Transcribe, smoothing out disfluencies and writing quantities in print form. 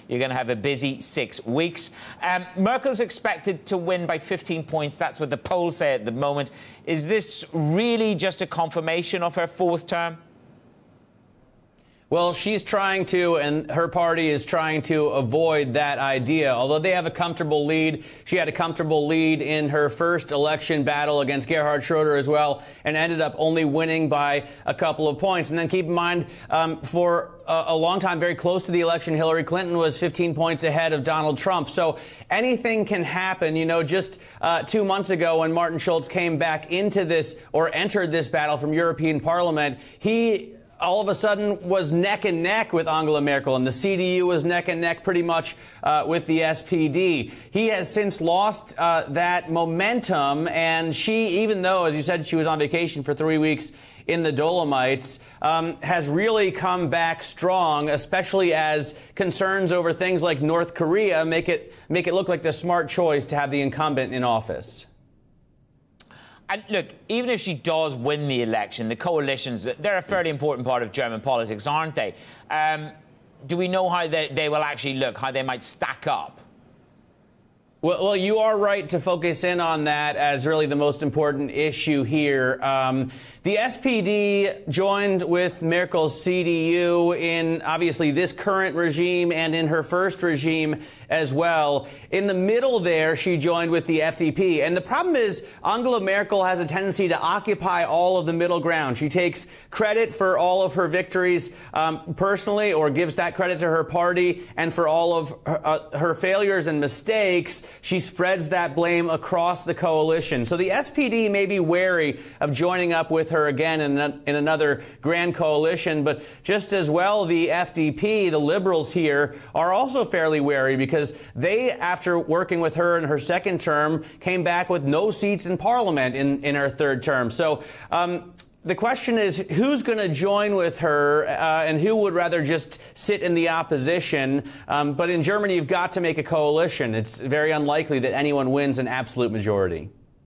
you're going to have a busy 6 weeks. Merkel's expected to win by 15 points. That's what the polls say at the moment. Is this really just a confirmation of her fourth term? Well, she's trying to, and her party is trying to avoid that idea. Although they have a comfortable lead, she had a comfortable lead in her first election battle against Gerhard Schroeder as well, and ended up only winning by a couple of points. And then keep in mind, for a long time, very close to the election, Hillary Clinton was 15 points ahead of Donald Trump. So anything can happen. You know, just 2 months ago when Martin Schulz came back into this, or entered this battle from European Parliament, he all of a sudden was neck and neck with Angela Merkel, and the CDU was neck and neck pretty much with the SPD. He has since lost that momentum, and she, even though, as you said, she was on vacation for 3 weeks in the Dolomites, has really come back strong, especially as concerns over things like North Korea make it look like the smart choice to have the incumbent in office. And look, even if she does win the election, the coalitions, they're a fairly important part of German politics, aren't they? Do we know how they will actually look, how they might stack up? Well, you are right to focus in on that as really the most important issue here. The SPD joined with Merkel's CDU in, obviously, this current regime and in her first regime as well. In the middle there, she joined with the FDP. And the problem is Angela Merkel has a tendency to occupy all of the middle ground. She takes credit for all of her victories personally, or gives that credit to her party. And for all of her failures and mistakes, she spreads that blame across the coalition. So the SPD may be wary of joining up with her again in another grand coalition. But just as well, the FDP, the liberals here, are also fairly wary, because they, after working with her in her second term, came back with no seats in parliament in her third term. So the question is, who's going to join with her and who would rather just sit in the opposition? But in Germany, you've got to make a coalition. It's very unlikely that anyone wins an absolute majority.